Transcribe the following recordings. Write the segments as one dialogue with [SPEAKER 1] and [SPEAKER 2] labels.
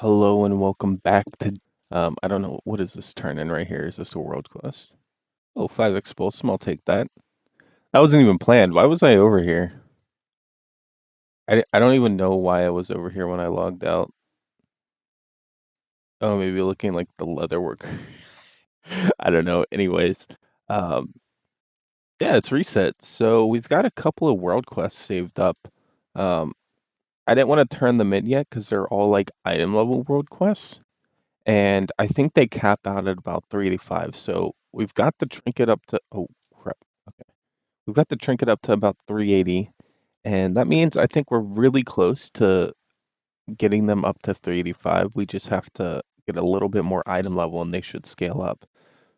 [SPEAKER 1] Hello and welcome back to I don't know, what is this turn in right here? Is this a world quest? Oh, 5 expulsum, I'll take that. That wasn't even planned. Why was I over here? I don't even know why I was over here when I logged out. Oh, maybe looking like the leather worker. I don't know. Anyways, um yeah, it's reset. So we've got a couple of world quests saved up. Um I didn't want to turn them in yet because they're all like item level world quests. And I think they cap out at about 385. So we've got the trinket up to crap. Okay. We've got the trinket up to about 380. And that means I think we're really close to getting them up to 385. We just have to get a little bit more item level and they should scale up.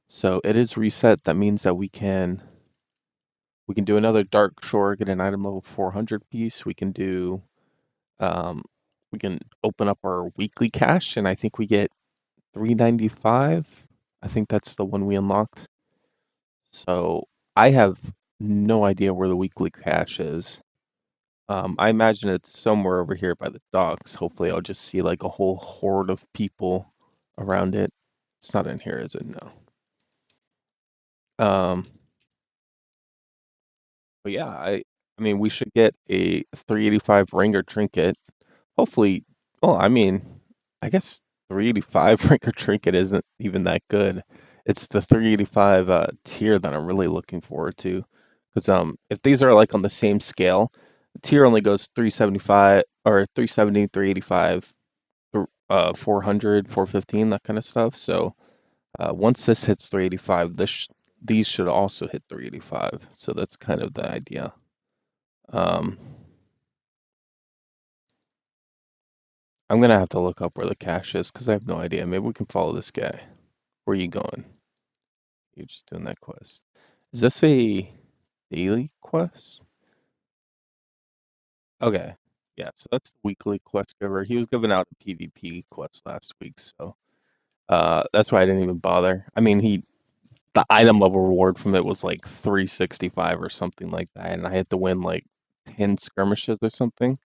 [SPEAKER 1] So it is reset. That means that we can do another dark shore, get an item level 400 piece. Um we can open up our weekly cache and I think we get 395. I think that's the one we unlocked. So I have no idea where the weekly cache is. I imagine it's somewhere over here by the docks. Hopefully, I'll just see like a whole horde of people around it. It's not in here, is it? No. Um, but yeah, I mean, we should get a 385 ringer trinket. Hopefully, well, I mean, I guess 385 ringer trinket isn't even that good. It's the 385 tier that I'm really looking forward to. Because if these are like on the same scale, the tier only goes 375 or 370, 385, 400, 415, that kind of stuff. So once this hits 385, these should also hit 385. So that's kind of the idea. Um, I'm gonna have to look up where the cache is because I have no idea. Maybe we can follow this guy. Where are you going? You're just doing that quest. Is this a daily quest? Okay. Yeah, so that's the weekly quest giver. He was giving out a PvP quest last week, so that's why I didn't even bother. I mean, the item level reward from it was like 365 or something like that, and I had to win like 10 skirmishes or something.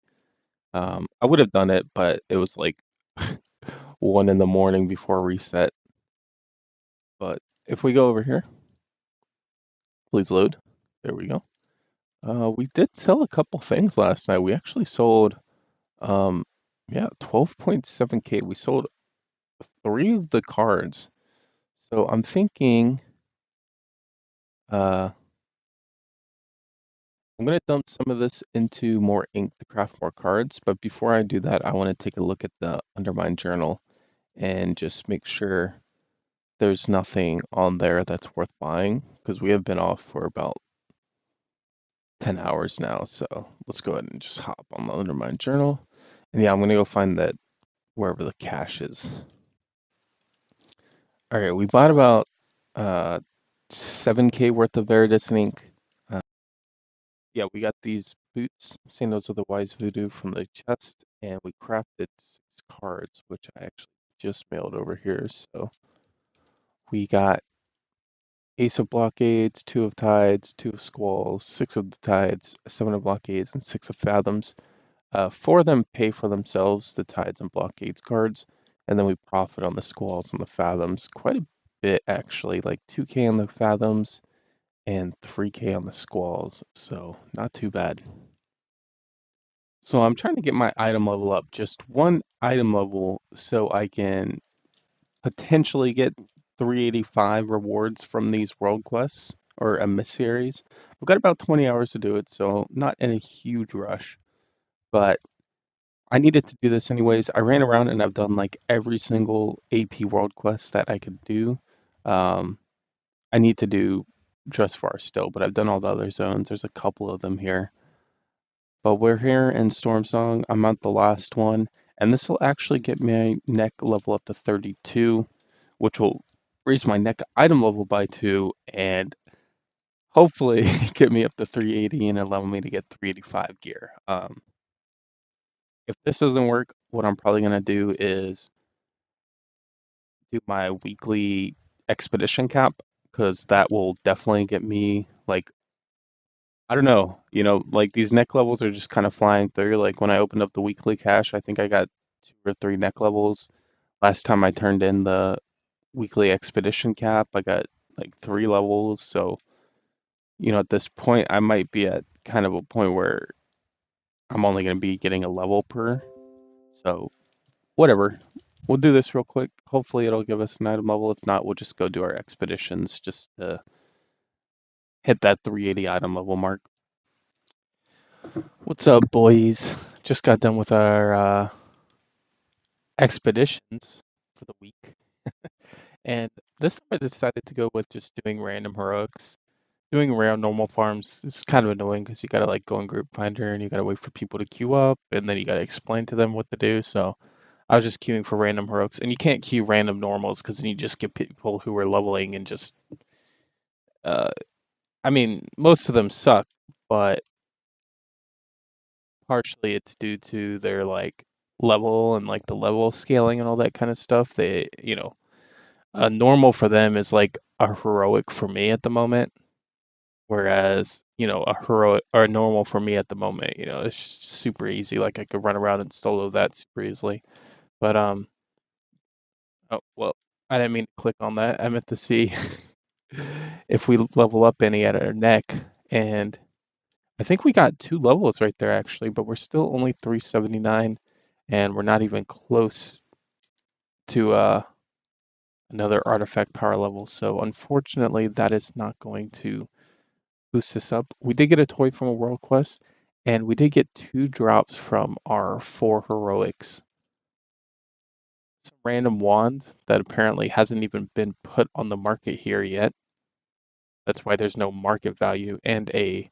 [SPEAKER 1] I would have done it, but it was like 1 in the morning before reset. But if we go over here, please load. There we go. We did sell a couple things last night. We actually sold, um, yeah, 12.7K. We sold 3 of the cards. So I'm thinking, uh, I'm gonna dump some of this into more ink to craft more cards. But before I do that, I want to take a look at the Undermine journal and just make sure there's nothing on there that's worth buying because we have been off for about 10 hours now. So let's go ahead and just hop on the Undermine journal. And yeah, I'm gonna go find that wherever the cache is. All right, we bought about uh 7K worth of Veridicent ink. Uh, yeah, we got these boots, Sandals of the Wise Voodoo from the chest, and we crafted 6 cards, which I actually just mailed over here. So we got Ace of Blockades, 2 of Tides, 2 of Squalls, 6 of the Tides, 7 of Blockades, and 6 of Fathoms. 4 of them pay for themselves, the Tides and Blockades cards, and then we profit on the Squalls and the Fathoms quite a bit actually, like 2K on the Fathoms and 3K on the Squalls, so not too bad. So I'm trying to get my item level up just 1 item level so I can potentially get 385 rewards from these world quests or emissaries. I've got about 20 hours to do it, so not in a huge rush, but I needed to do this anyways. I ran around and I've done like every single AP world quest that I could do. Um, I need to do Dressfar still, but I've done all the other zones. There's a couple of them here. But we're here in Stormsong. I'm at the last one, and this will actually get my neck level up to 32, which will raise my neck item level by 2, and hopefully get me up to 380 and allow me to get 385 gear. If this doesn't work, what I'm probably gonna do is do my weekly expedition cap because that will definitely get me like I don't know, like these neck levels are just kind of flying through. Like when I opened up the weekly cache, I think I got 2 or 3 neck levels. Last time I turned in the weekly expedition cap, I got like 3 levels. So, at this point, I might be at kind of a point where I'm only going to be getting a level per. So, whatever. We'll do this real quick. Hopefully, it'll give us an item level. If not, we'll just go do our expeditions just to hit that 380 item level mark. What's up, boys? Just got done with our expeditions for the week. And this time I decided to go with just doing random heroics. Doing rare normal farms is kind of annoying because you gotta like go in group finder and you gotta wait for people to queue up and then you gotta explain to them what to do. So I was just queuing for random heroics, and you can't queue random normals because then you just get people who are leveling and just uh I mean most of them suck, but partially it's due to their like level and like the level scaling and all that kind of stuff. A normal for them is like a heroic for me at the moment, whereas a heroic or a normal for me at the moment, it's just super easy. Like I could run around and solo that super easily. But oh well, I didn't mean to click on that. I meant to see if we level up any at our neck, and I think we got 2 levels right there actually, but we're still only 379, and we're not even close to another artifact power level. So unfortunately, that is not going to boost us up. We did get a toy from a world quest, and we did get 2 drops from our 4 heroics. Some random wand that apparently hasn't even been put on the market here yet. That's why there's no market value, and a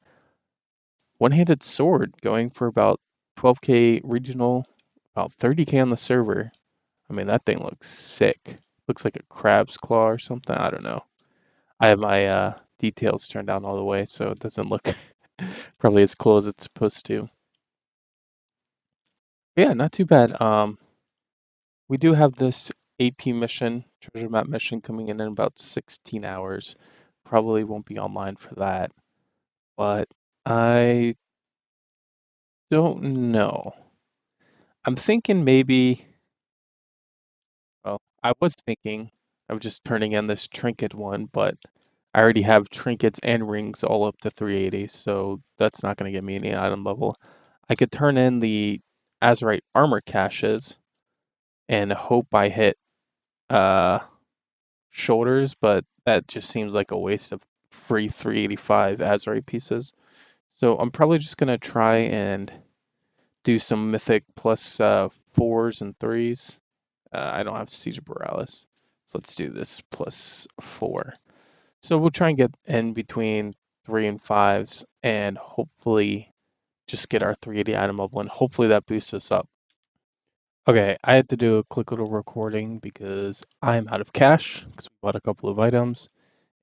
[SPEAKER 1] one-handed sword going for about 12k regional, about 30k on the server. I mean, that thing looks sick. Looks like a crab's claw or something. I don't know. I have my details turned down all the way, so it doesn't look probably as cool as it's supposed to. But yeah, not too bad. We do have this AP mission, treasure map mission coming in about 16 hours. Probably won't be online for that, but I don't know. I'm thinking maybe, well, I was thinking of just turning in this trinket one, but I already have trinkets and rings all up to 380, so that's not going to get me any item level. I could turn in the Azurite armor caches and hope I hit uh, shoulders, but that just seems like a waste of free 385 Azurite pieces. So I'm probably just going to try and do some mythic plus 4s and 3s. I don't have Siege of Borealis, so let's do this plus 4. So we'll try and get in between 3 and 5s and hopefully just get our 380 item level, and hopefully that boosts us up. Okay, I had to do a quick little recording because I'm out of cash because we bought a couple of items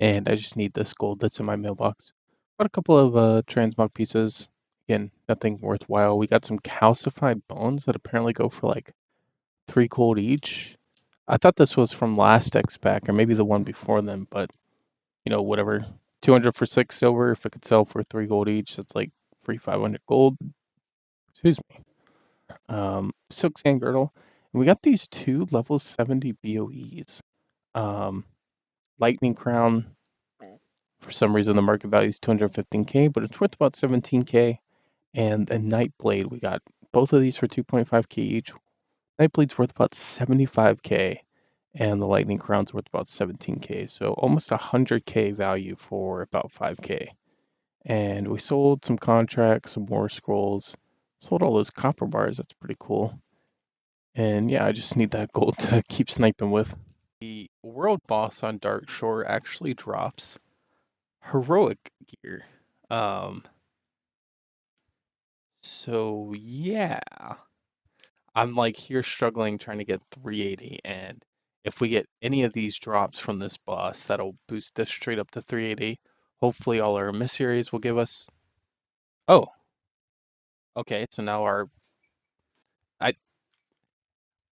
[SPEAKER 1] and I just need this gold that's in my mailbox. Bought a couple of transmog pieces. Again, nothing worthwhile. We got some calcified bones that apparently go for like 3 gold each. I thought this was from last X pack or maybe the one before them, but whatever. 200 for 6 silver. If it could sell for 3 gold each, that's like free 500 gold. Excuse me. Silk Sand Girdle. And we got these 2 level 70 BOEs. Lightning Crown. For some reason, the market value is 215k, but it's worth about 17k. And a Night Blade. We got both of these for 2.5k each. Night Blade's worth about 75k. And the Lightning Crown's worth about 17k. So almost 100k value for about 5k. And we sold some contracts, some more scrolls. Sold all those copper bars. That's pretty cool. And yeah, I just need that gold to keep sniping with. The world boss on Dark Shore actually drops heroic gear. So yeah, I'm like here struggling trying to get 380, and if we get any of these drops from this boss, that'll boost us straight up to 380. Hopefully all our emissaries will give us. Oh, okay, so now I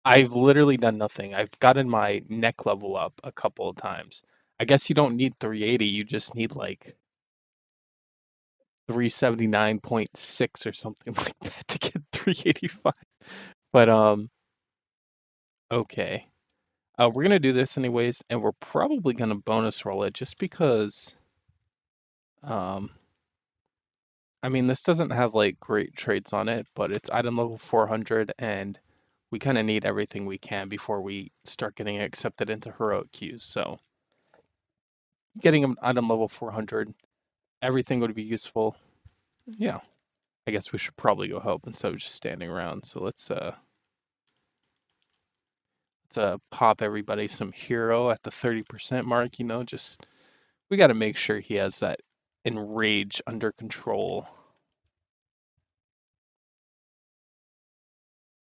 [SPEAKER 1] I've literally done nothing. I've gotten my neck level up a couple of times. I guess you don't need 380, you just need like 379.6 or something like that to get 385. But Okay. We're gonna do this anyways, and we're probably gonna bonus roll it just because, um, I mean, this doesn't have like great traits on it, but it's item level 400, and we kind of need everything we can before we start getting accepted into heroic queues. So getting an item level 400, everything would be useful. Yeah, I guess we should probably go help instead of just standing around. So let's pop everybody some hero at the 30% mark. Just we got to make sure he has that enrage under control.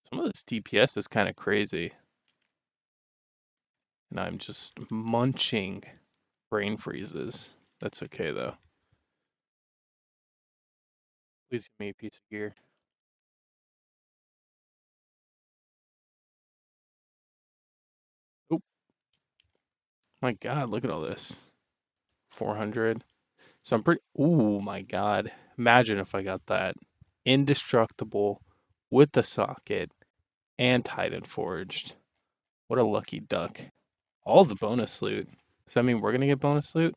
[SPEAKER 1] Some of this DPS is kind of crazy. And I'm just munching brain freezes. That's okay though. Please give me a piece of gear. Oh my god, look at all this. 400. So I'm pretty. Ooh my god. Imagine if I got that. Indestructible with the socket and Titan Forged. What a lucky duck. All the bonus loot. Does that mean we're gonna get bonus loot?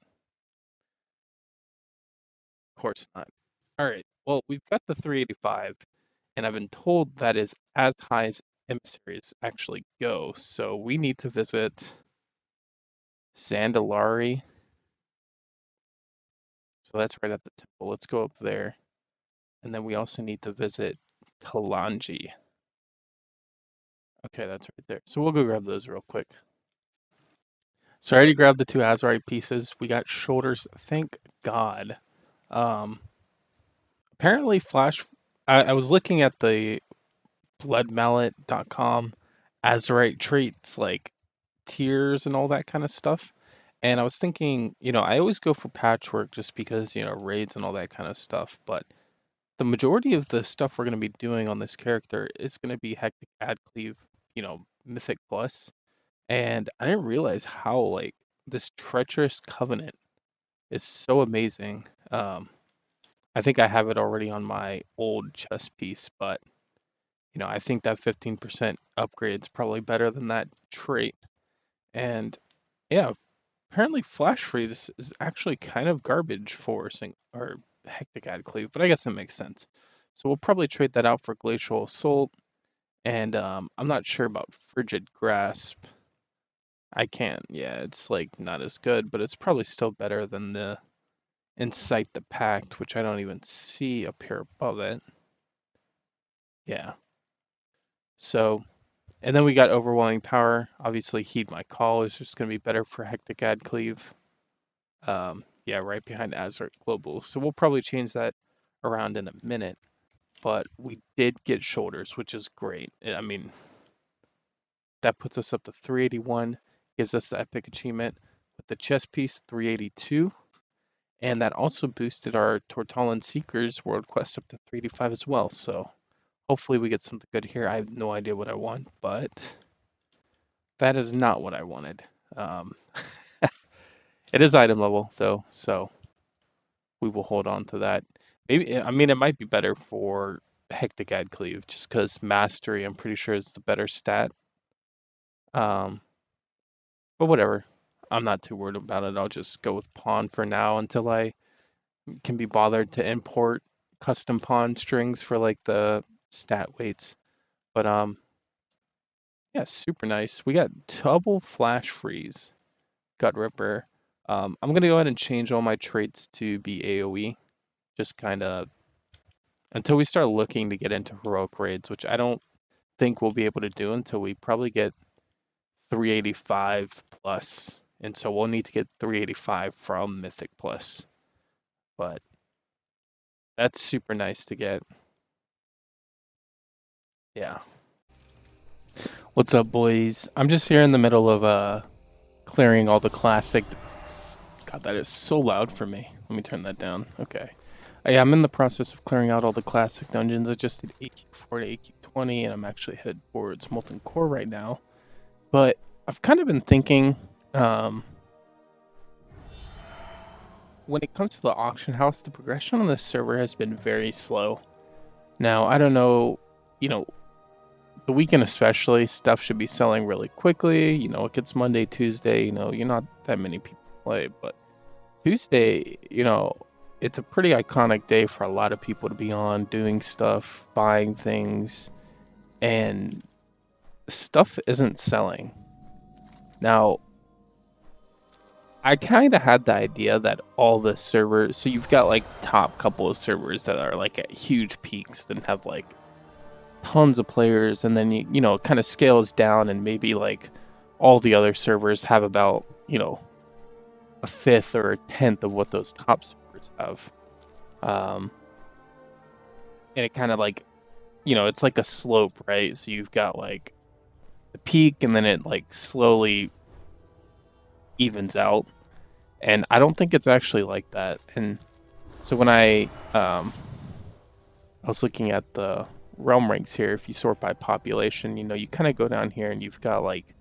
[SPEAKER 1] Of course not. Alright, well, we've got the 385, and I've been told that is as high as emissaries actually go, so we need to visit Zandalari. So that's right at the temple. Let's go up there. And then we also need to visit Kalanji. Okay, that's right there. So we'll go grab those real quick. So I already grabbed the 2 Azurite pieces. We got shoulders, thank God. Apparently Flash, I was looking at the bloodmallet.com Azurite traits, like tiers and all that kind of stuff. And I was thinking, I always go for patchwork just because, raids and all that kind of stuff. But the majority of the stuff we're going to be doing on this character is going to be Hectic Ad Cleave, Mythic Plus. And I didn't realize how, like, this Treacherous Covenant is so amazing. I think I have it already on my old chess piece, but, I think that 15% upgrade is probably better than that trait. And yeah, apparently Flash Freeze is actually kind of garbage for or Hectic Ad Cleave, but I guess it makes sense. So we'll probably trade that out for Glacial Assault, and I'm not sure about Frigid Grasp. I can't, yeah, it's like not as good, but it's probably still better than the Incite the Pact, which I don't even see up here above it. Yeah. So, and then we got Overwhelming Power. Obviously, Heed My Call is just going to be better for Hectic Ad Cleave. Yeah, right behind Azure Global. So we'll probably change that around in a minute. But we did get shoulders, which is great. I mean, that puts us up to 381, gives us the epic achievement with the chest piece 382. And that also boosted our Tortalan Seekers World Quest up to 385 as well. So hopefully we get something good here. I have no idea what I want, but that is not what I wanted. Um, it is item level though, so we will hold on to that. Maybe, I mean, it might be better for Hectic Ad Cleave just because Mastery, I'm pretty sure, is the better stat. Um, but whatever. I'm not too worried about it. I'll just go with Pawn for now until I can be bothered to import custom pawn strings for like the stat weights. But yeah, super nice. We got double Flash Freeze, Gut Ripper. I'm gonna go ahead and change all my traits to be AoE, just kind of until we start looking to get into heroic raids, which I don't think we'll be able to do until we probably get 385 plus. And so we'll need to get 385 from Mythic Plus. But that's super nice to get. Yeah. What's up, boys? I'm just here in the middle of clearing all the classic. God, that is so loud for me. Let me turn that down. Okay. Yeah, I'm in the process of clearing out all the classic dungeons. I just did AQ4 to AQ20, and I'm actually headed towards Molten Core right now. But I've kind of been thinking, when it comes to the auction house, the progression on this server has been very slow. Now, I don't know, you know, the weekend especially, stuff should be selling really quickly. You know, it gets Monday, Tuesday, you know, you're not that many people play, but Tuesday, you know, it's a pretty iconic day for a lot of people to be on doing stuff, buying things, and stuff isn't selling. Now, I kind of had the idea that all the servers, so you've got like top couple of servers that are like at huge peaks and have like tons of players, and then you know, it kind of scales down, and maybe like all the other servers have about, you know, a fifth or a tenth of what those top servers have. Um, and it kind of like, you know, it's like a slope, right? So you've got like the peak, and then it like slowly evens out. And I don't think it's actually like that. And so when I was looking at the realm ranks here, if you sort by population, you know, you kind of go down here and you've got like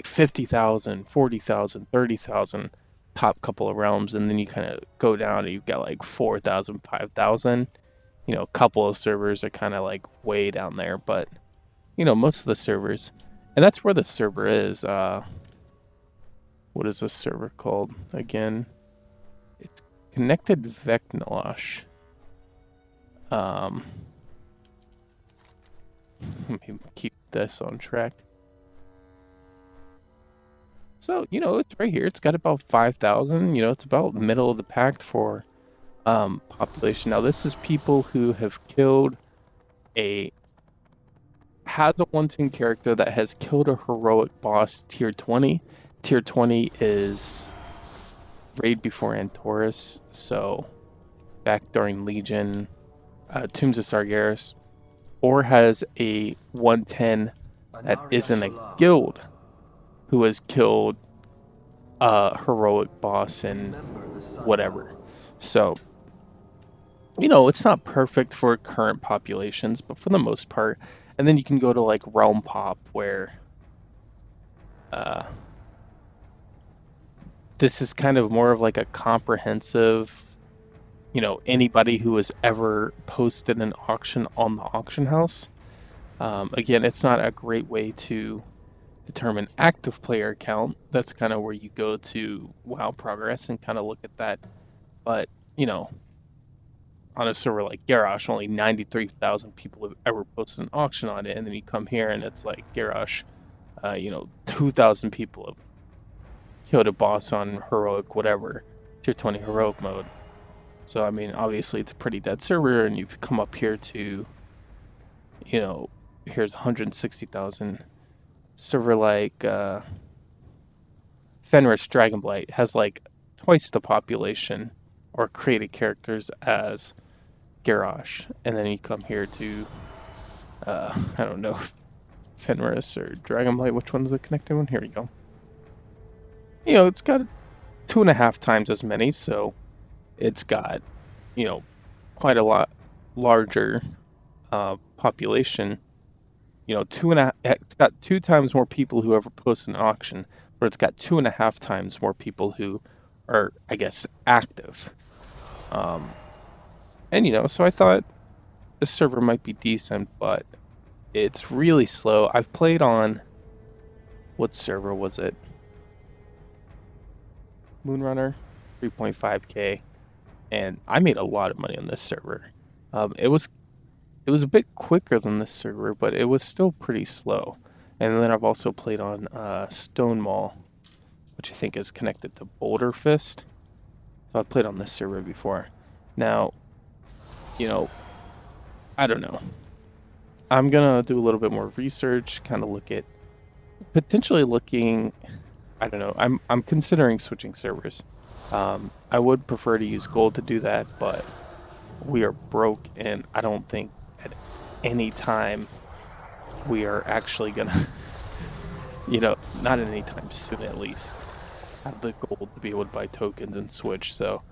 [SPEAKER 1] 50,000, 40,000, 30,000 top couple of realms, and then you kind of go down and you've got like 4,000, 5,000. You know, a couple of servers are kind of like way down there, but you know, most of the servers, and that's where the server is. What is this server called again? It's Connected Vecnalosh. Um, Let me keep this on track. So, you know, it's right here. It's got about 5,000. You know, it's about middle of the pack for population. Now, this is people who have killed has a 1-toon character that has killed a heroic boss tier 20. Tier 20 is Raid before Antorus, so back during Legion, Tombs of Sargeras, or has a 110 that isn't a guild who has killed a heroic boss in whatever. So, you know, it's not perfect for current populations, but for the most part. And then you can go to like Realm Pop, where this is kind of more of like a comprehensive, you know, anybody who has ever posted an auction on the auction house. Again, it's not a great way to determine active player count. That's kind of where you go to WoW Progress and kind of look at that. But, you know, on a server like Garrosh, only 93,000 people have ever posted an auction on it, and then you come here and it's like Garrosh, you know, 2,000 people have killed a boss on heroic whatever, tier 20 heroic mode. So I mean, obviously it's a pretty dead server, and you've come up here to, you know, here's 160,000. Server like Fenris Dragonblight has like twice the population or created characters as Garrosh, and then you come here to I don't know, Fenris or Dragonblight, which one's the connected one? Here we go. You know, it's got 2.5 times as many, so it's got, you know, quite a lot larger population. You know, it's got 2 times more people who ever post an auction, but it's got 2.5 times more people who are, I guess, active. And you know, so I thought this server might be decent, but it's really slow. I've played on, what server was it? Moonrunner, 3.5k, and I made a lot of money on this server. It was a bit quicker than this server, but it was still pretty slow. And then I've also played on Stone Mall, which I think is connected to Boulder Fist. So I've played on this server before. Now, you know, I don't know. I'm gonna do a little bit more research, kind of look at potentially looking. I don't know. I'm considering switching servers. I would prefer to use gold to do that, but we are broke, and I don't think at any time we are actually gonna, you know, not at any time soon at least, have the gold to be able to buy tokens and switch. So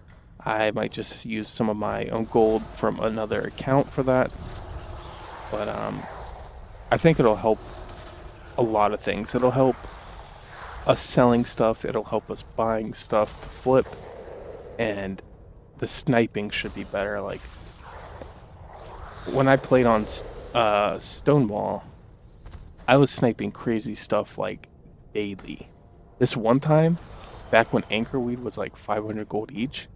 [SPEAKER 1] I might just use some of my own gold from another account for that. But I think it'll help a lot of things. It'll help us selling stuff, it'll help us buying stuff to flip, and the sniping should be better. Like when I played on Stonewall, I was sniping crazy stuff like daily. This one time, back when anchorweed was like 500 gold each,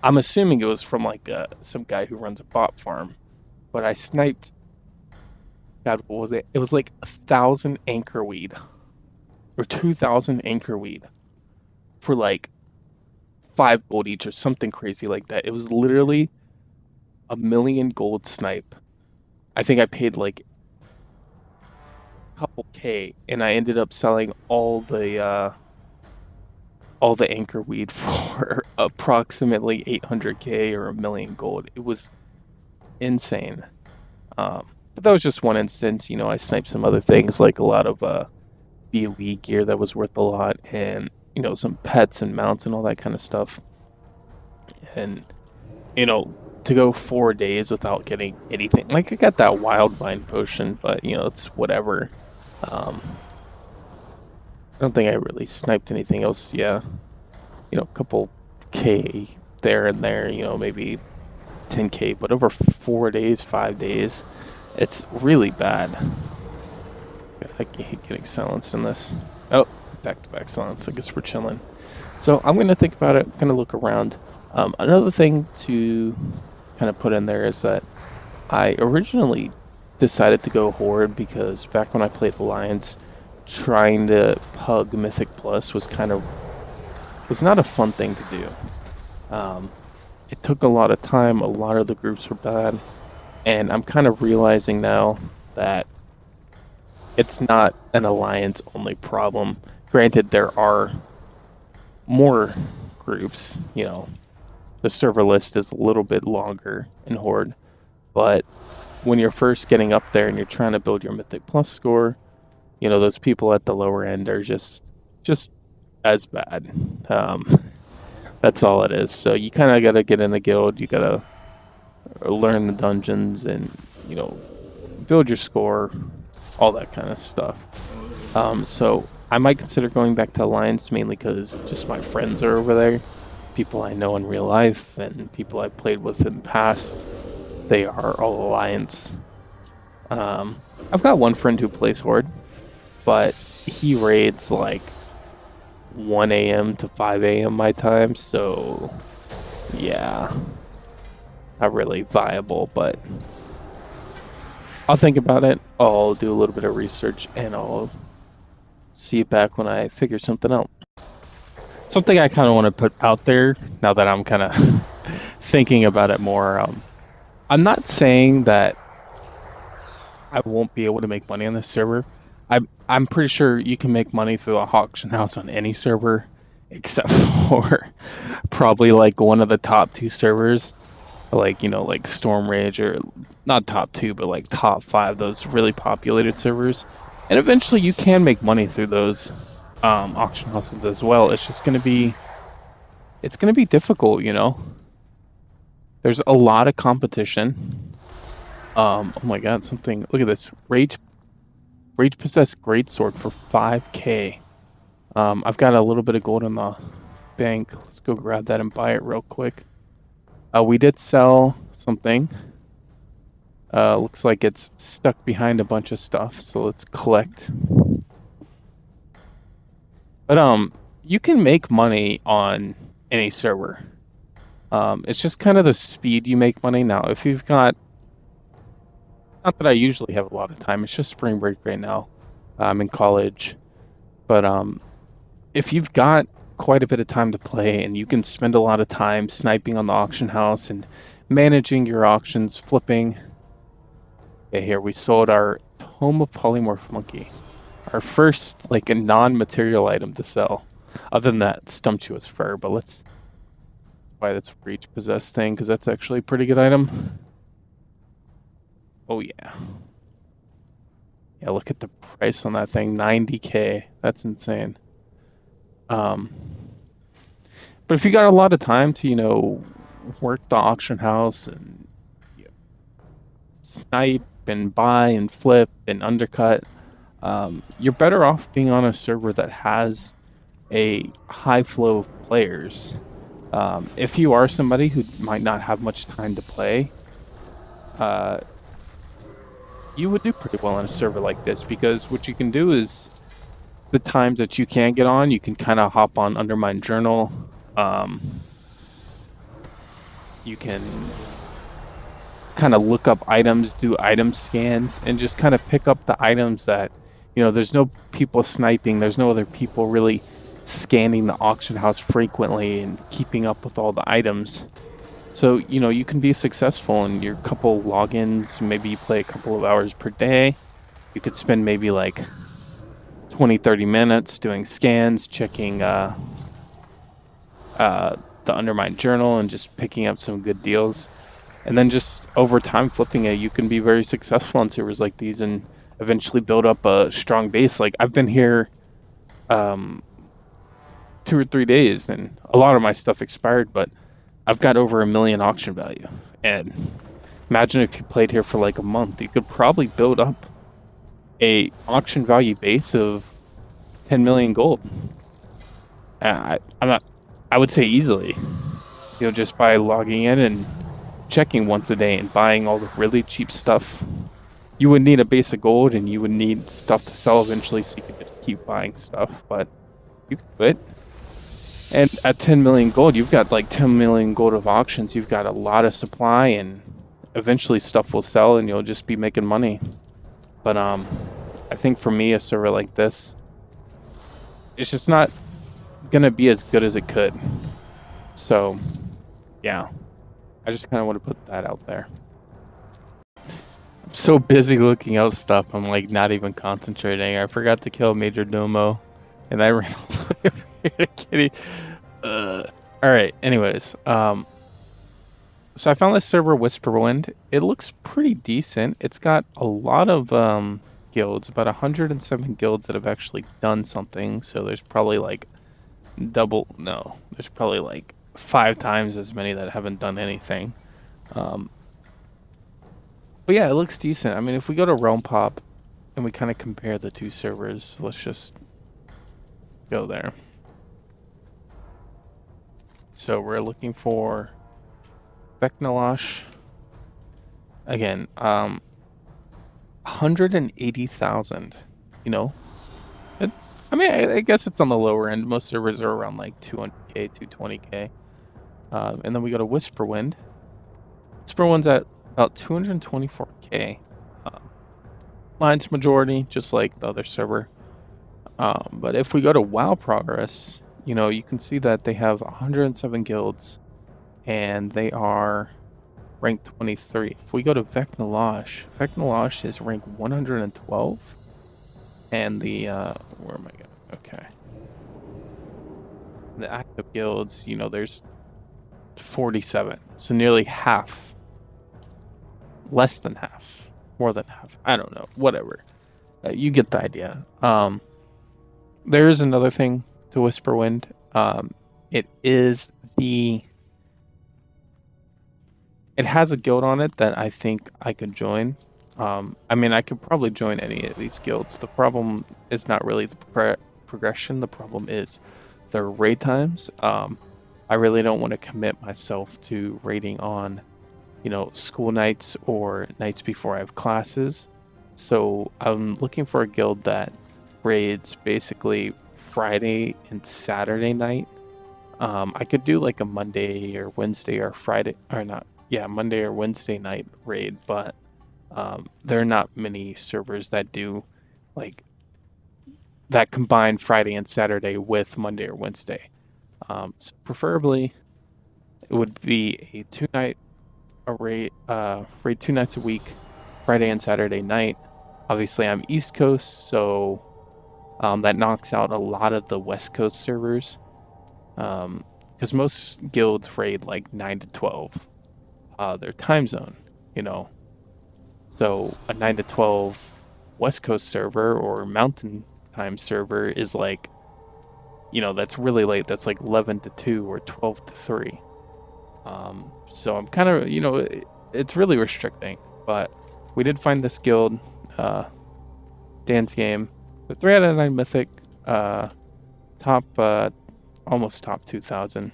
[SPEAKER 1] I'm assuming it was from like some guy who runs a bot farm, but I sniped, God, what was it? It was like 1,000 anchorweed or 2,000 anchorweed for like 5 gold each or something crazy like that. It was literally a million gold snipe. I think I paid like a couple K and I ended up selling all the anchor weed for approximately 800K or a million gold. It was insane. But that was just one instance. You know, I sniped some other things like a lot of BOE gear that was worth a lot, and you know, some pets and mounts and all that kind of stuff. And you know, to go 4 days without getting anything, like I got that wild vine potion, but you know, it's whatever. I don't think I really sniped anything else. Yeah, you know, a couple K there and there, you know, maybe 10K, but over 4 days, 5 days, it's really bad. I hate getting silenced in this. Oh, back-to-back silence. I guess we're chilling. So I'm going to think about it, kind of look around. Another thing to kind of put in there is that I originally decided to go Horde because back when I played Alliance, trying to pug Mythic Plus was not a fun thing to do. It took a lot of time, a lot of the groups were bad, and I'm kind of realizing now that it's not an Alliance only problem. Granted, there are more groups, you know, the server list is a little bit longer in Horde, but when you're first getting up there and you're trying to build your Mythic Plus score, you know, those people at the lower end are just as bad. That's all it is. So you kind of got to get in the guild, you got to learn the dungeons and, you know, build your score, all that kind of stuff. So I might consider going back to Alliance mainly because just my friends are over there, people I know in real life, and people I've played with in the past. They are all Alliance. I've got one friend who plays Horde, but he raids like 1 a.m. to 5 a.m. my time, so yeah, not really viable, but I'll think about it. I'll do a little bit of research and I'll see you back when I figure something out. Something I kind of want to put out there now that I'm kind of thinking about it more. I'm not saying that I won't be able to make money on this server. I'm pretty sure you can make money through a auction house on any server, except for probably like one of the top 2 servers, like, you know, like Storm Rage, or not top 2, but like top 5, those really populated servers. And eventually you can make money through those auction houses as well. It's just gonna be difficult, you know. There's a lot of competition. Oh my god, something, look at this. Rage Possessed Greatsword for 5K. I've got a little bit of gold in the bank. Let's go grab that and buy it real quick. We did sell something. Looks like it's stuck behind a bunch of stuff, so let's collect. But you can make money on any server. It's just kind of the speed you make money. Now, if you've got, not that I usually have a lot of time, it's just spring break right now. I'm in college, but if you've got quite a bit of time to play and you can spend a lot of time sniping on the auction house and managing your auctions, flipping. Okay, here we sold our Tome of Polymorph Monkey, our first like a non-material item to sell, other than that Stumptuous Fur. But let's buy this Reach Possessed thing because that's actually a pretty good item. Oh yeah. Yeah, look at the price on that thing, 90K. That's insane. But if you got a lot of time to, you know, work the auction house and, you know, snipe and buy and flip and undercut, you're better off being on a server that has a high flow of players. If you are somebody who might not have much time to play, you would do pretty well on a server like this, because what you can do is the times that you can't get on, you can kind of hop on Undermine Journal. You can kind of look up items, do item scans, and just kind of pick up the items that, there's no people sniping, there's no other people really scanning the auction house frequently and keeping up with all the items. So, you can be successful in your couple logins. Maybe you play a couple of hours per day. You could spend maybe like 20, 30 minutes doing scans, checking the Undermine Journal and just picking up some good deals. And then just over time flipping it, you can be very successful on servers like these and eventually build up a strong base. Like, I've been here 2 or 3 days and a lot of my stuff expired, but I've got over 1 million auction value. And imagine if you played here for like a month, you could probably build up a auction value base of 10 million gold. I would say easily, just by logging in and checking once a day and buying all the really cheap stuff. You would need a base of gold and you would need stuff to sell eventually, so you could just keep buying stuff, but you could do it. And at 10 million gold, you've got like 10 million gold of auctions. You've got a lot of supply, and eventually stuff will sell and you'll just be making money. But I think for me, a server like this, it's just not gonna be as good as it could. So yeah, I just kind of want to put that out there. I'm so busy looking out stuff, I'm like not even concentrating. I forgot to kill Major Domo, and I ran all the way over here to Kitty. Alright, anyways, so I found this server, Whisperwind. It looks pretty decent. It's got a lot of guilds, about 107 guilds that have actually done something. So there's probably like there's probably like 5 times as many that haven't done anything. But yeah, it looks decent. I mean, if we go to Realm Pop and we kind of compare the two servers, let's just go there. So we're looking for Vecnalosh. Again, 180,000. I guess it's on the lower end. Most servers are around like 200k, 220k. And then we go to Whisperwind. Whisperwind's at about 224k. Mine's majority, just like the other server. But if we go to WoW Progress, you can see that they have 107 guilds, and they are ranked 23. If we go to Vecnalosh is ranked 112, and the where am I going? Okay, the active guilds, there's 47, so nearly half, less than half, more than half. I don't know, whatever. You get the idea. There is another thing to Whisperwind. It has a guild on it that I think I could join. I could probably join any of these guilds. The problem is not really the progression. The problem is their raid times. I really don't want to commit myself to raiding on, school nights or nights before I have classes. So I'm looking for a guild that raids basically Friday and Saturday night. I could do like a Monday or Wednesday or Friday, or not. Yeah, Monday or Wednesday night raid, but there are not many servers that do like that combine Friday and Saturday with Monday or Wednesday. So preferably, it would be a raid 2 nights a week, Friday and Saturday night. Obviously, I'm East Coast, so that knocks out a lot of the West Coast servers, because most guilds raid like 9 to 12. Their time zone, So a 9 to 12 West Coast server or Mountain Time server is like, that's really late. That's like 11 to 2 or 12 to 3. So I'm kind of, it's really restricting. But we did find this guild, Dan's Game, with 3 out of 9 mythic, almost top 2,000.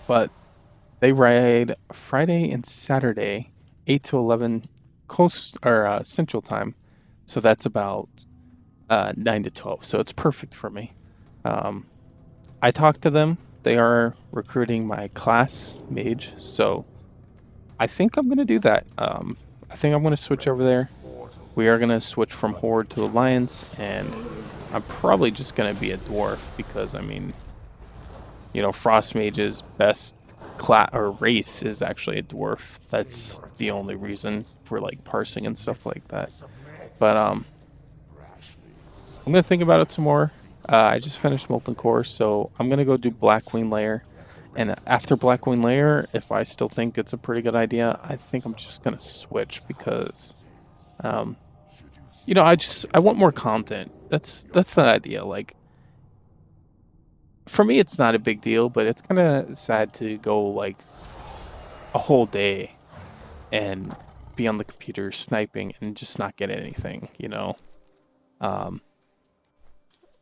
[SPEAKER 1] But they raid Friday and Saturday, 8 to 11 coast or Central Time, so that's about 9 to 12. So it's perfect for me. Um, I talked to them. They are recruiting my class mage, so I think I'm gonna do that. I think I'm gonna switch over there. We are gonna switch from Horde to Alliance, and I'm probably just gonna be a dwarf because I mean, Frost Mage's best class or race is actually a dwarf. That's the only reason for like parsing and stuff like that. But I'm gonna think about it some more. I just finished Molten Core, so I'm gonna go do Blackwing Lair. And after Blackwing Lair, if I still think it's a pretty good idea, I think I'm just gonna switch because, um, I want more content. That's the idea. Like for me, it's not a big deal, but it's kind of sad to go like a whole day and be on the computer sniping and just not get anything. Um,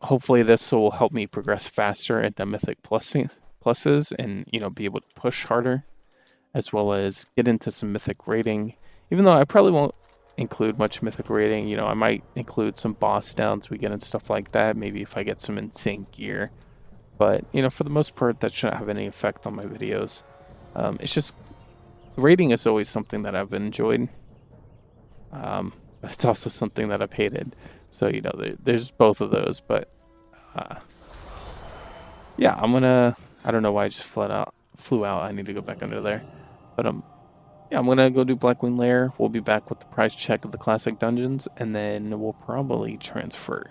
[SPEAKER 1] Hopefully this will help me progress faster at the mythic pluses and, be able to push harder as well as get into some mythic rating. Even though I probably won't include much mythic rating, I might include some boss downs we get and stuff like that, maybe if I get some insane gear. But, for the most part, that shouldn't have any effect on my videos. It's just rating is always something that I've enjoyed. It's also something that I've hated. So, there's both of those. But uh, yeah, I don't know why I just flew out. I need to go back under there. But yeah, I'm gonna go do Blackwing Lair. We'll be back with the price check of the classic dungeons, and then we'll probably transfer.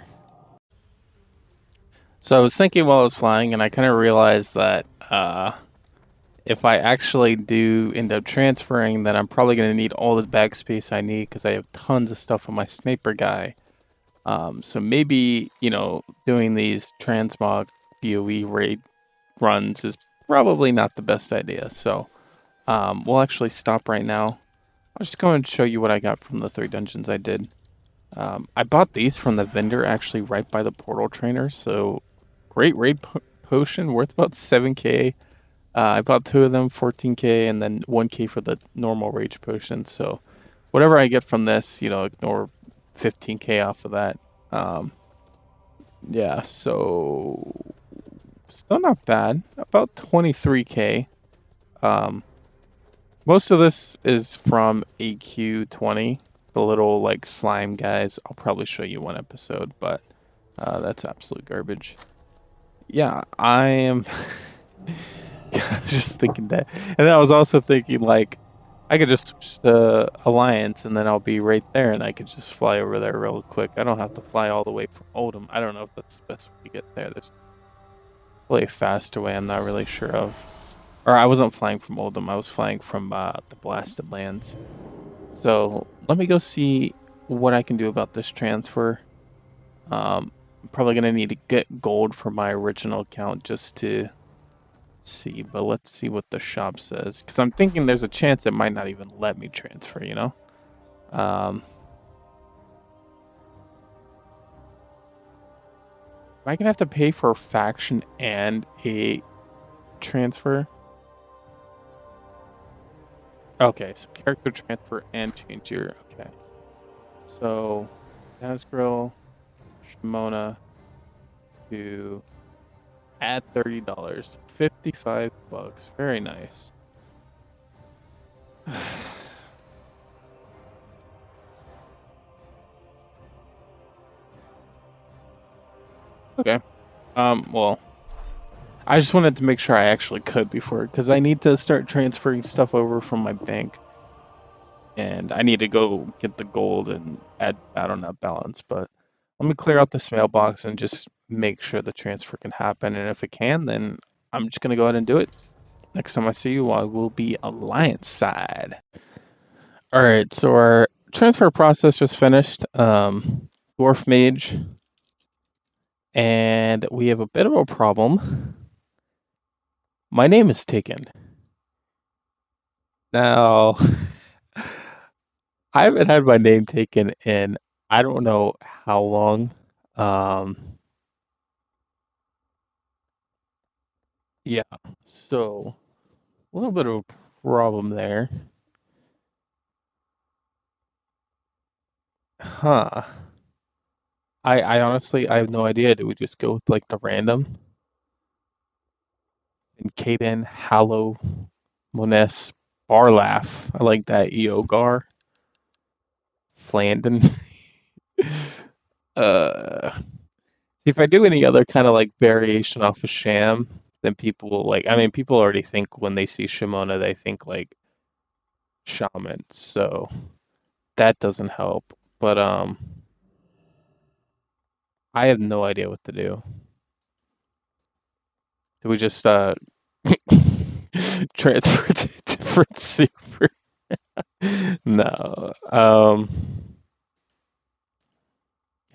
[SPEAKER 1] So I was thinking while I was flying, and I kind of realized that if I actually do end up transferring, then I'm probably going to need all the bag space I need because I have tons of stuff on my sniper guy. So maybe, doing these transmog BOE raid runs is probably not the best idea. So we'll actually stop right now. I'll just go and show you what I got from the 3 dungeons I did. I bought these from the vendor actually right by the portal trainer. So great raid potion worth about 7k. I bought 2 of them, 14k, and then 1k for the normal rage potion. So whatever I get from this, ignore 15k off of that. Um, yeah, so still not bad. About 23k. Um, Most of this is from AQ20, the little like slime guys. I'll probably show you one episode, but that's absolute garbage. Yeah, I am just thinking that. And then I was also thinking like I could just switch to Alliance and then I'll be right there and I could just fly over there real quick. I don't have to fly all the way from Oldham. I don't know if that's the best way to get there. There's probably a faster way I'm not really sure of. Or I wasn't flying from Oldham, I was flying from the Blasted Lands. So let me go see what I can do about this transfer. I'm probably gonna need to get gold for my original account just to see, but let's see what the shop says. Because I'm thinking there's a chance it might not even let me transfer. Am I gonna have to pay for a faction and a transfer? Okay, so character transfer and change your, okay. So, Nazgrill, Shamonna to add $30, 55 bucks. Very nice. Okay. Well, I just wanted to make sure I actually could before, because I need to start transferring stuff over from my bank, and I need to go get the gold and add BattleNet balance. But let me clear out this mailbox and just make sure the transfer can happen. And if it can, then I'm just gonna go ahead and do it. Next time I see you, I will be Alliance side. All right, so our transfer process just finished. Dwarf Mage, and we have a bit of a problem. My name is taken. Now, I haven't had my name taken in I don't know how long. Um, yeah, so a little bit of a problem there. Huh. I honestly, I have no idea. Do we just go with like the random? And Caden, Hallow, Mones, Barlaugh. I like that. Eogar, Flandon. uh, if I do any other kind of like variation off of Sham, then people will like. I mean, people already think when they see Shamonna, they think like shaman. So that doesn't help. But I have no idea what to do. Do we just transfer to a different super? No.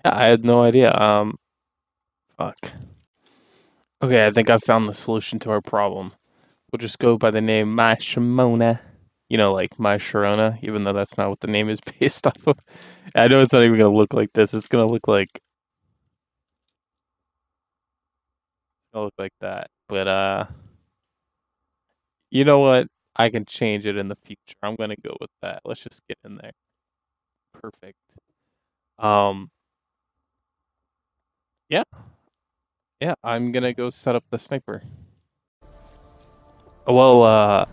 [SPEAKER 1] Yeah, I had no idea. Fuck. Okay, I think I found the solution to our problem. We'll just go by the name My Shamona. You know, like My Sharona, even though that's not what the name is based off of. I know it's not even gonna look like this. It's gonna look like that. But you know what? I can change it in the future. I'm gonna go with that. Let's just get in there. Perfect. Um, yeah, yeah. I'm gonna go set up the sniper. Well,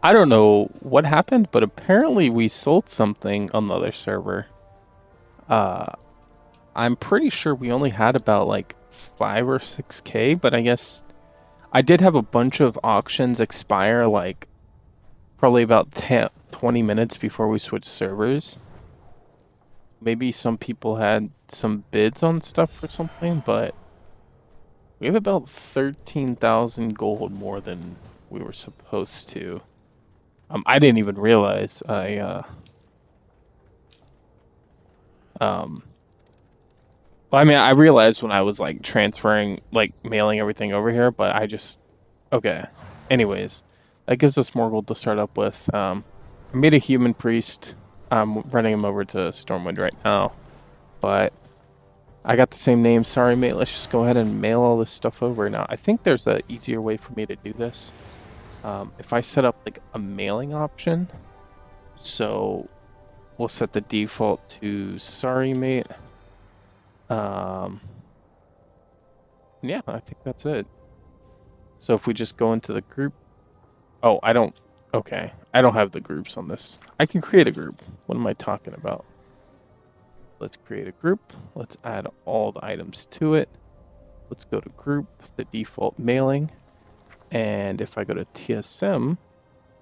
[SPEAKER 1] I don't know what happened, but apparently we sold something on the other server. Uh, I'm pretty sure we only had about like 5 or 6K, but I guess I did have a bunch of auctions expire like probably about 10, 20 minutes before we switched servers. Maybe some people had some bids on stuff or something, but we have about 13,000 gold more than we were supposed to. I didn't even realize. Um, well, I mean, I realized when I was like transferring, like mailing everything over here, but okay. Anyways, that gives us more gold to start up with. I made a human priest. I'm running him over to Stormwind right now, but I got the same name. Sorry, mate. Let's just go ahead and mail all this stuff over now. I think there's an easier way for me to do this. If I set up like a mailing option, so we'll set the default to sorry, mate. Um, yeah, I think that's it. So if we just go into the group, oh, I don't, okay, I don't have the groups on this. I can create a group. What am I talking about? Let's create a group. Let's add all the items to it. Let's go to group, the default mailing. And if I go to TSM,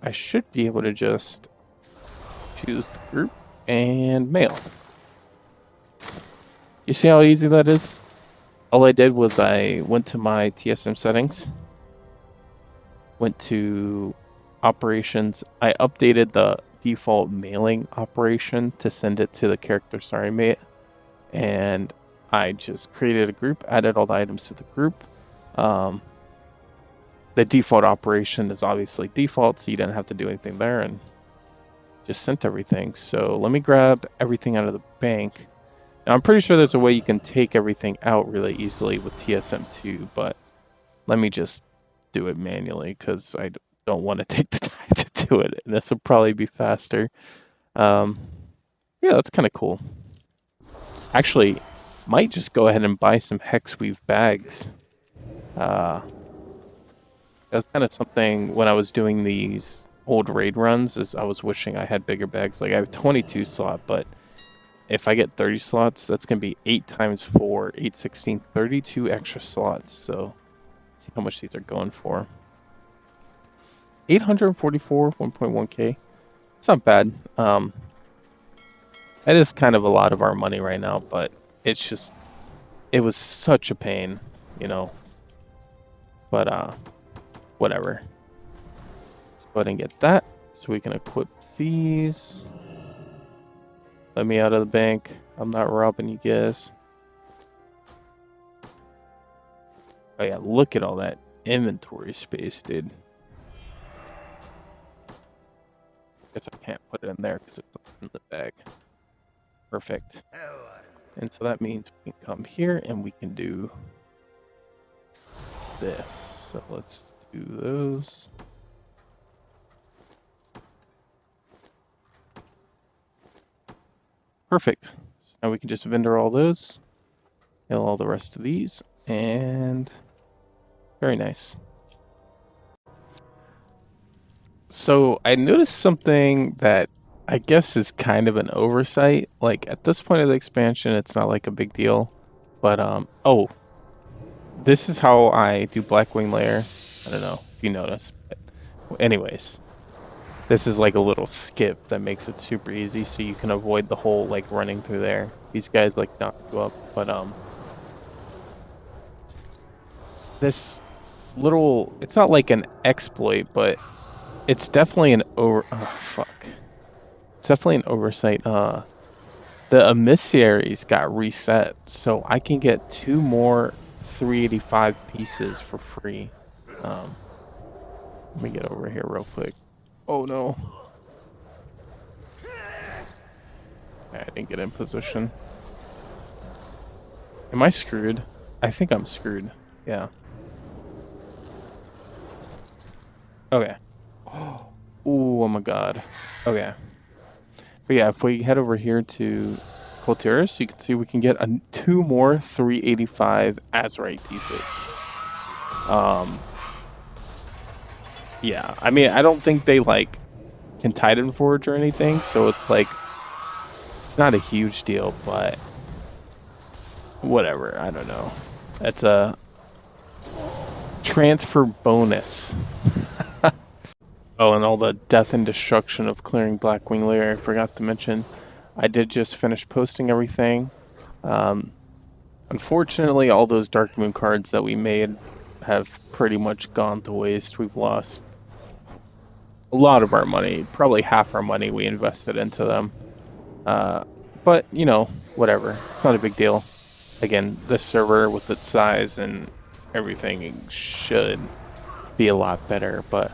[SPEAKER 1] I should be able to just choose the group and mail. You see how easy that is? All I did was I went to my TSM settings, went to operations. I updated the default mailing operation to send it to the character sorry mate, and I just created a group, added all the items to the group. The default operation is obviously default, so you didn't have to do anything there, and just sent everything. So let me grab everything out of the bank. Now, I'm pretty sure there's a way you can take everything out really easily with TSM2, but let me just do it manually because I don't want to take the time to do it. And this will probably be faster. Yeah, that's kind of cool. Actually, might just go ahead and buy some Hexweave bags. That was kind of something when I was doing these old raid runs, is I was wishing I had bigger bags. Like I have 22 slot, but if I get 30 slots, that's going to be 8 times 4, 8, 16, 32 extra slots. So let's see how much these are going for. 844, 1.1k. It's not bad. That is kind of a lot of our money right now, but it's just, it was such a pain, you know. But whatever. Let's go ahead and get that so we can equip these. Let me out of the bank. I'm not robbing you guys. Oh yeah, look at all that inventory space, dude. Guess I can't put it in there because it's in the bag. Perfect. And so that means we can come here and we can do this. So let's do those. Perfect. So now we can just vendor all those, kill all the rest of these, and very nice. So I noticed something that I guess is kind of an oversight. Like at this point of the expansion, it's not like a big deal. But oh, this is how I do Blackwing Lair. I don't know if you notice, but anyways, this is like a little skip that makes it super easy, so you can avoid the whole like running through there. These guys like knock you up, but this little, it's not like an exploit, but it's definitely an over. Oh fuck! It's definitely an oversight. The emissaries got reset, so I can get 2 more 385 pieces for free. Um, Let me get over here real quick. Oh no. I didn't get in position. Am I screwed? I think I'm screwed. Yeah. Okay. Oh my god. Okay. But yeah, if we head over here to Colteris, you can see we can get 2 more 385 Azurite pieces. Yeah, I mean, I don't think they like can Titan Forge or anything, so it's like it's not a huge deal, but whatever. I don't know. That's a transfer bonus. Oh, and all the death and destruction of clearing Blackwing Lair. I forgot to mention. I did just finish posting everything. Um, Unfortunately, all those Dark Moon cards that we made have pretty much gone to waste. We've lost a lot of our money, probably half our money we invested into them. Uh, but, you know, whatever. It's not a big deal. Again, this server with its size and everything should be a lot better. But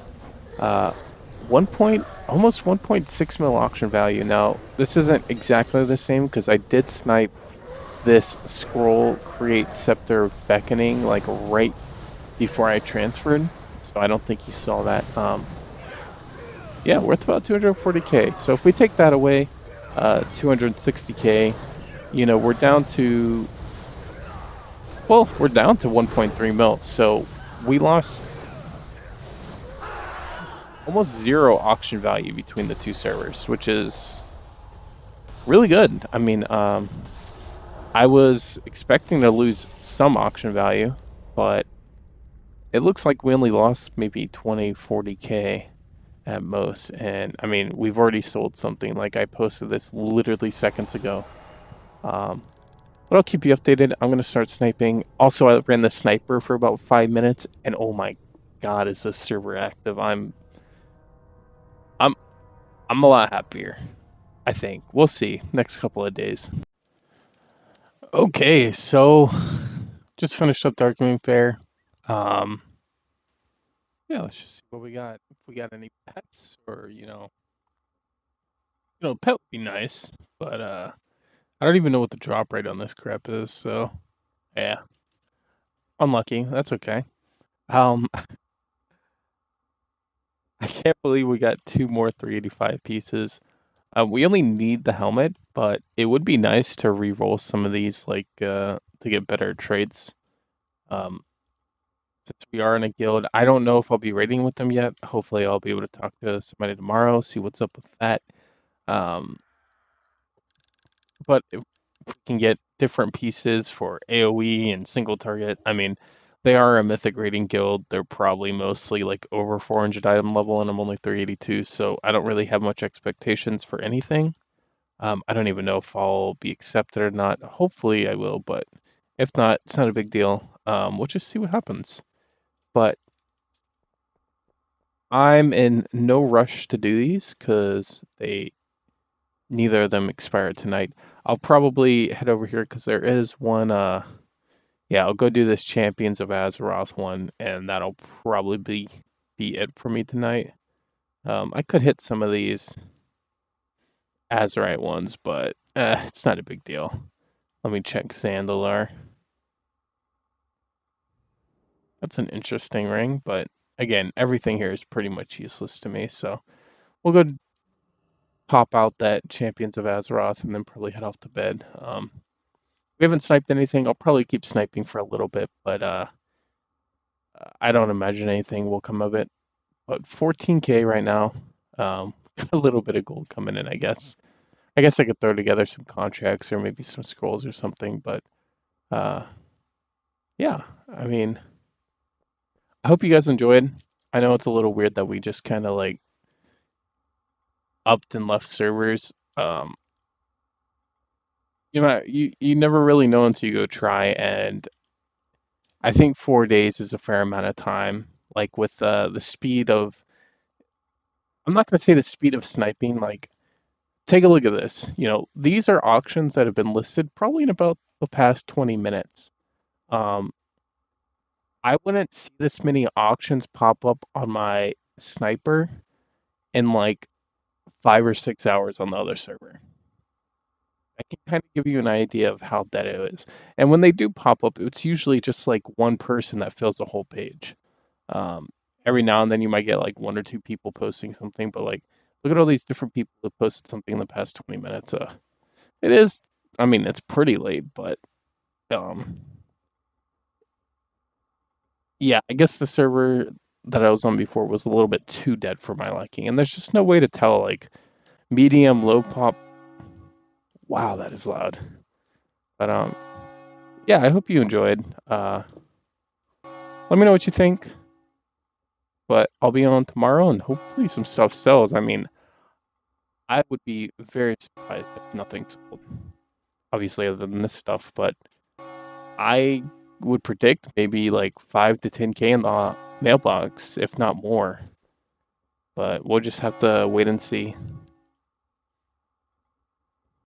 [SPEAKER 1] 1 point, almost 1.6 mil auction value. Now, this isn't exactly the same because I did snipe this scroll create scepter beckoning like right before I transferred. So I don't think you saw that. Yeah, worth about 240k. So if we take that away, 260k, you know, we're down to, well, we're down to 1.3 mil. So we lost almost zero auction value between the two servers, which is really good. I mean, I was expecting to lose some auction value, but it looks like we only lost maybe 20, 40k at most. And I mean, we've already sold something. Like I posted this literally seconds ago. Um, but I'll keep you updated. I'm gonna start sniping. Also, I ran the sniper for about 5 minutes, and oh my god, is this server active? I'm I'm a lot happier. I think we'll see next couple of days. Okay, so just finished up Dark Moon Fair. Um, yeah, let's just see what we got. If we got any pets, or pet would be nice, but I don't even know what the drop rate on this crap is. So yeah, unlucky. That's okay. Um, I can't believe we got 2 more 385 pieces. We only need the helmet, but it would be nice to re-roll some of these, like to get better traits. Um, since we are in a guild, I don't know if I'll be raiding with them yet. Hopefully, I'll be able to talk to somebody tomorrow, see what's up with that. Um, but if we can get different pieces for AoE and single target, I mean, they are a mythic raiding guild. They're probably mostly like over 400 item level, and I'm only 382, so I don't really have much expectations for anything. I don't even know if I'll be accepted or not. Hopefully, I will, but if not, it's not a big deal. We'll just see what happens. But I'm in no rush to do these because neither of them expire tonight. I'll probably head over here because there is one. Yeah, I'll go do this Champions of Azeroth one, and that'll probably be it for me tonight. I could hit some of these Azerite ones, but it's not a big deal. Let me check Zandalar. That's an interesting ring, but again, everything here is pretty much useless to me. So we'll go. pop out that Champions of Azeroth and then probably head off to bed. We haven't sniped anything. I'll probably keep sniping for a little bit, but I don't imagine anything will come of it. But 14K right now. Got a little bit of gold coming in, I guess. I guess I could throw together some contracts or maybe some scrolls or something, but uh, yeah, I mean, I hope you guys enjoyed. I know it's a little weird that we just kind of like upped and left servers. You never really know until you go try, and I think 4 days is a fair amount of time. Like with the speed of, I'm not gonna say the speed of sniping. Like, take a look at this. These are auctions that have been listed probably in about the past 20 minutes. Um, I wouldn't see this many auctions pop up on my sniper in like 5 or 6 hours on the other server. I can kind of give you an idea of how dead it is. And when they do pop up, it's usually just like one person that fills the whole page. Um, every now and then you might get like one or two people posting something, but like look at all these different people that posted something in the past 20 minutes. It is, I mean, it's pretty late, but um, yeah, I guess the server that I was on before was a little bit too dead for my liking, and there's just no way to tell like medium, low pop. Wow, that is loud. But yeah, I hope you enjoyed. Let me know what you think. But I'll be on tomorrow, and hopefully some stuff sells. I mean, I would be very surprised if nothing sold. Obviously, other than this stuff, but I would predict maybe like 5 to 10K in the mailbox, if not more. But we'll just have to wait and see.